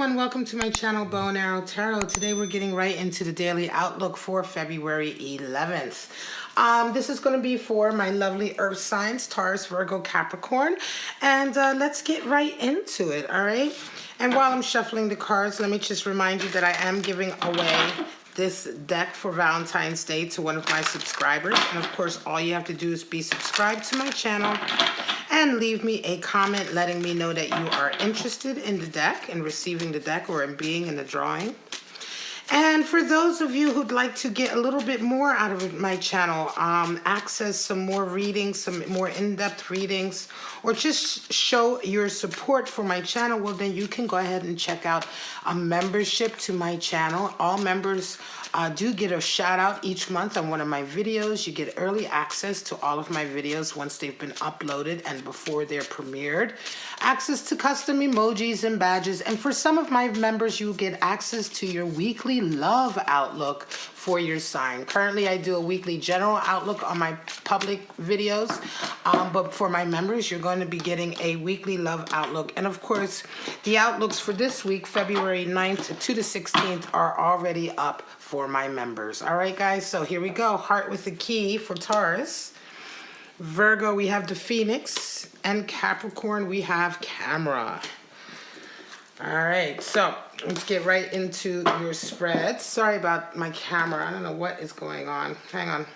everyone, welcome to my channel Bow and Arrow Tarot. Today we're getting right into the daily outlook for February 11th. This is going to be for my lovely earth signs, Taurus, Virgo, Capricorn, and let's get right into it, all right? And while I'm shuffling the cards, let me just remind you that I am giving away this deck for Valentine's Day to one of my subscribers. And of course, all you have to do is be subscribed to my channel and leave me a comment letting me know that you are interested in the deck and receiving the deck or in being in the drawing. And for those of you who'd like to get a little bit more out of my channel, access some more readings, some more in-depth readings, or just show your support for my channel, well, then you can go ahead and check out a membership to my channel. All members do get a shout out each month on one of my videos. You get early access to all of my videos once they've been uploaded and before they're premiered. Access to custom emojis and badges. And for some of my members, you get access to your weekly love outlook for your sign. Currently, I do a weekly general outlook on my public videos. But for my members, you're going to be getting a weekly love outlook. And of course, the outlooks for this week, February 9th to the 16th, are already up for my members. All right, guys, so here we go. Heart with the key for Taurus. Virgo, we have the Phoenix. And Capricorn, we have Camera. All right, so let's get right into your spreads. Sorry about my camera. I don't know what is going on. Hang on.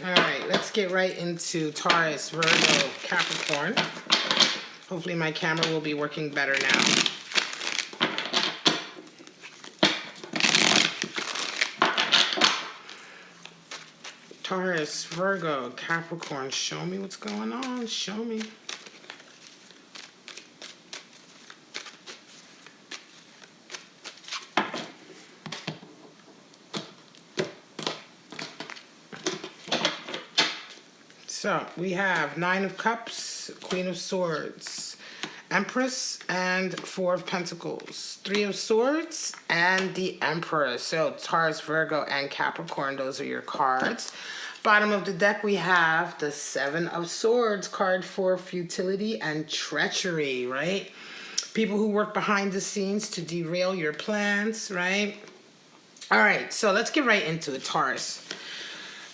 All right, let's get right into Taurus, Virgo, Capricorn. Hopefully my camera will be working better now. Taurus, Virgo, Capricorn, show me what's going on. Show me. So we have Nine of Cups, Queen of Swords, Empress, and Four of Pentacles, Three of Swords, and the Emperor. So Taurus, Virgo, and Capricorn, those are your cards. Bottom of the deck, we have the Seven of Swords card for futility and treachery, right? People who work behind the scenes to derail your plans, right? All right, so let's get right into it, Taurus.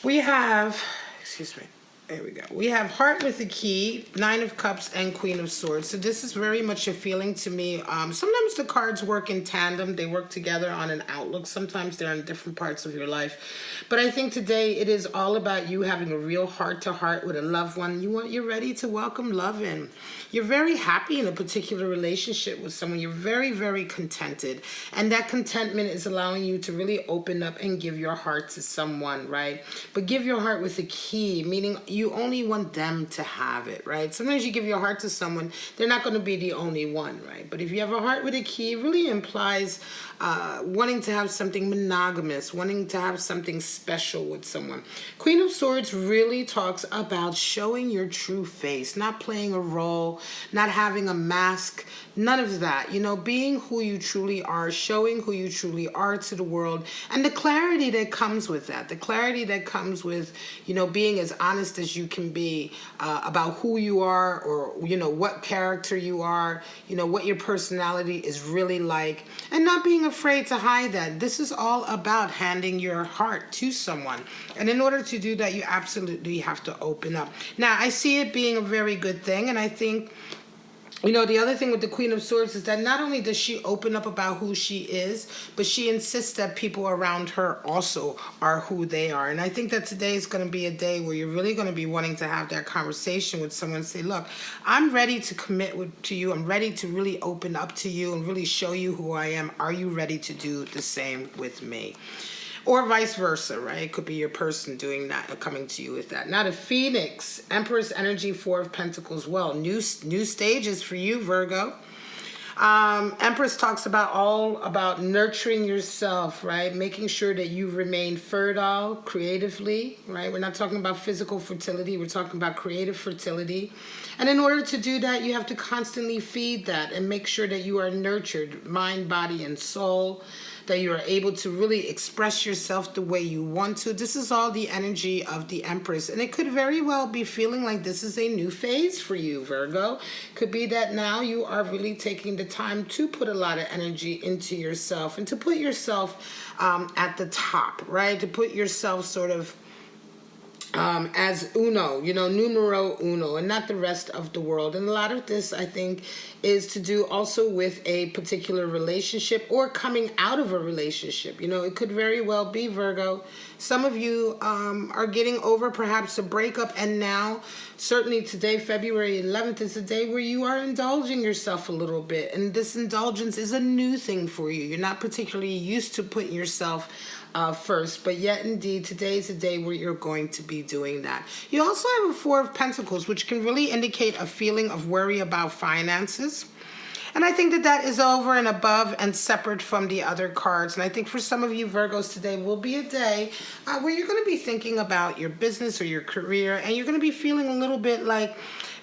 We have, excuse me. There we go. We have Heart with the Key, Nine of Cups, and Queen of Swords. So this is very much a feeling to me. Sometimes the cards work in tandem. They work together on an outlook. Sometimes they're in different parts of your life. But I think today it is all about you having a real heart-to-heart with a loved one. You're ready to welcome love in. You're very happy in a particular relationship with someone. You're very, very contented. And that contentment is allowing you to really open up and give your heart to someone, right? But give your heart with a key, meaning you only want them to have it, right? Sometimes you give your heart to someone, they're not going to be the only one, right? But if you have a heart with a key, it really implies wanting to have something monogamous, wanting to have something special with someone. Queen of Swords really talks about showing your true face, not playing a role, not having a mask, none of that. You know, being who you truly are, showing who you truly are to the world, and the clarity that comes with that, the clarity that comes with, you know, being as honest as you can be about who you are, or, you know, what character you are, you know, what your personality is really like, and not being afraid to hide that. This is all about handing your heart to someone. And in order to do that, you absolutely have to open up. Now, I see it being a very good thing, and I think, you know, the other thing with the Queen of Swords is that not only does she open up about who she is, but she insists that people around her also are who they are. And I think that today is going to be a day where you're really going to be wanting to have that conversation with someone and say, look, I'm ready to commit to you. I'm ready to really open up to you and really show you who I am. Are you ready to do the same with me? Or vice versa, right? It could be your person doing that or coming to you with that. Now the Phoenix, Empress energy, Four of Pentacles. Well, new stages for you, Virgo. Empress talks about nurturing yourself, right? Making sure that you remain fertile creatively, right? We're not talking about physical fertility. We're talking about creative fertility. And in order to do that, you have to constantly feed that and make sure that you are nurtured, mind, body, and soul. that you are able to really express yourself the way you want to. This is all the energy of the Empress, and it could very well be feeling like this is a new phase for you, Virgo. Could be that now you are really taking the time to put a lot of energy into yourself and to put yourself at the top, right? To put yourself sort of as uno, numero uno, and not the rest of the world. And a lot of this, I think, is to do also with a particular relationship or coming out of a relationship. It could very well be, Virgo. Some of you are getting over perhaps a breakup, and now, certainly today, February 11th, is a day where you are indulging yourself a little bit. And this indulgence is a new thing for you. You're not particularly used to putting yourself first, but yet indeed today is a day where you're going to be doing that. You also have a Four of Pentacles, which can really indicate a feeling of worry about finances. And I think that that is over and above and separate from the other cards. And I think for some of you Virgos, today will be a day where you're going to be thinking about your business or your career, and you're going to be feeling a little bit like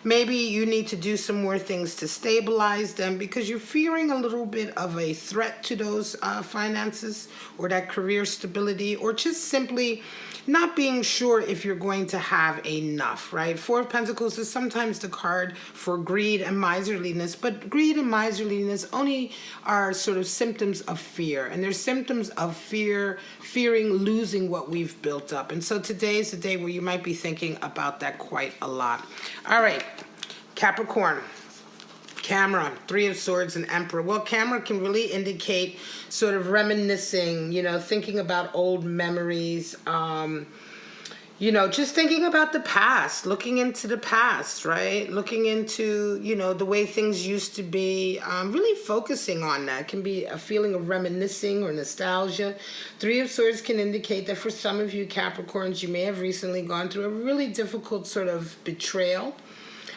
maybe you need to do some more things to stabilize them because you're fearing a little bit of a threat to those finances or that career stability, or just simply not being sure if you're going to have enough, right? Four of Pentacles is sometimes the card for greed and miserliness, but greed and miserliness only are sort of symptoms of fear, and they're symptoms of fearing losing what we've built up. And so today is the day where you might be thinking about that quite a lot. All right, Capricorn. Camera, Three of Swords, and Emperor. Well, camera can really indicate sort of reminiscing, thinking about old memories, just thinking about the past, looking into the past, right? Looking into, the way things used to be, really focusing on that. It can be a feeling of reminiscing or nostalgia. Three of Swords can indicate that for some of you Capricorns, you may have recently gone through a really difficult sort of betrayal.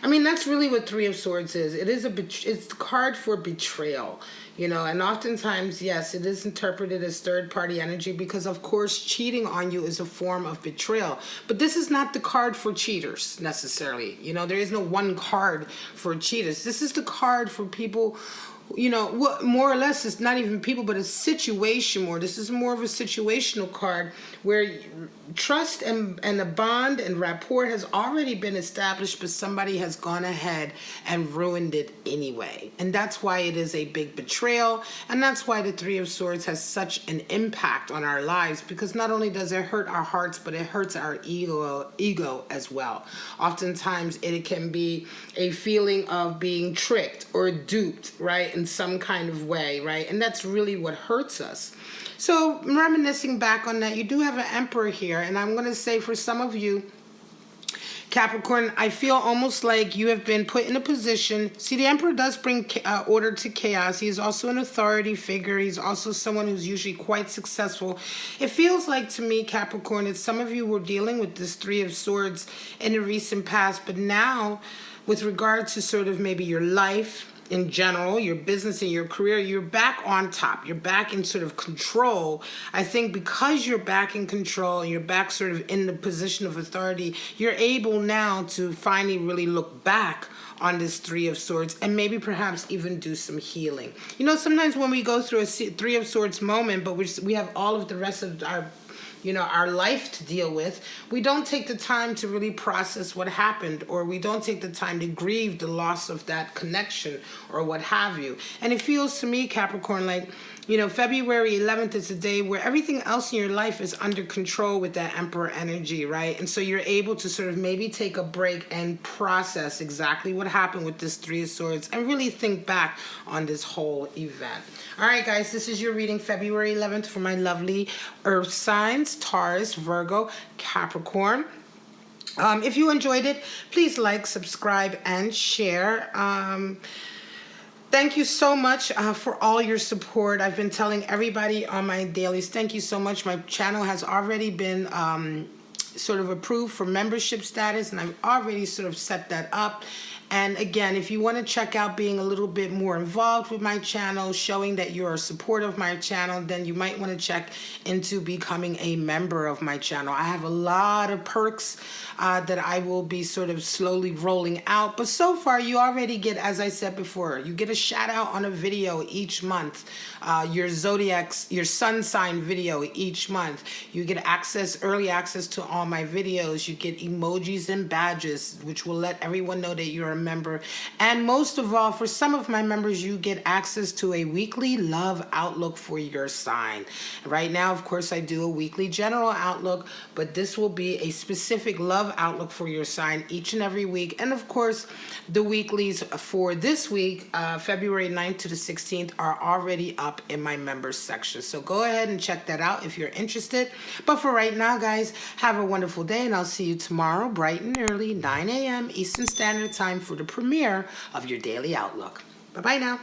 I mean, that's really what Three of Swords is. It's the card for betrayal, and oftentimes, yes, it is interpreted as third-party energy because, of course, cheating on you is a form of betrayal. But this is not the card for cheaters, necessarily. There is no one card for cheaters. This is the card for people, more or less, it's not even people, but a situation more. This is more of a situational card where trust and a bond and rapport has already been established, but somebody has gone ahead and ruined it anyway. And that's why it is a big betrayal. And that's why the Three of Swords has such an impact on our lives, because not only does it hurt our hearts, but it hurts our ego as well. Oftentimes it can be a feeling of being tricked or duped, right, in some kind of way, right? And that's really what hurts us. So reminiscing back on that, you do have an Emperor here, and I'm going to say for some of you, Capricorn, I feel almost like you have been put in a position. See, the Emperor does bring order to chaos. He is also an authority figure. He's also someone who's usually quite successful. It feels like to me, Capricorn, that some of you were dealing with this Three of Swords in the recent past, but now with regard to sort of maybe your life in general, your business and your career, you're back on top. You're back in sort of control. I think because you're back in control and you're back sort of in the position of authority, you're able now to finally really look back on this Three of Swords and maybe perhaps even do some healing. Sometimes when we go through a Three of Swords moment, but we have all of the rest of our life to deal with, we don't take the time to really process what happened, or we don't take the time to grieve the loss of that connection or what have you. And it feels to me, Capricorn, like, February 11th is a day where everything else in your life is under control with that Emperor energy, right? And so you're able to sort of maybe take a break and process exactly what happened with this Three of Swords and really think back on this whole event. All right, guys, this is your reading February 11th for my lovely earth signs, Taurus, Virgo, Capricorn. If you enjoyed it, please like, subscribe, and share. Thank you so much for all your support. I've been telling everybody on my dailies, thank you so much. My channel has already been sort of approved for membership status, and I've already sort of set that up. And again, if you want to check out being a little bit more involved with my channel, showing that you're a supporter of my channel, then you might want to check into becoming a member of my channel. I have a lot of perks that I will be sort of slowly rolling out. But so far, you already get, as I said before, you get a shout out on a video each month. Your your sun sign video each month. You get early access to all my videos. You get emojis and badges, which will let everyone know that you're a member. And most of all, for some of my members, you get access to a weekly love outlook for your sign. Right now, of course, I do a weekly general outlook, but this will be a specific love outlook for your sign each and every week. And of course, the weeklies for this week, February 9th to the 16th, are already up in my members section. So go ahead and check that out if you're interested. But for right now, guys, have a wonderful day, and I'll see you tomorrow bright and early, 9 a.m. Eastern Standard Time, for the premiere of your daily outlook. Bye-bye now.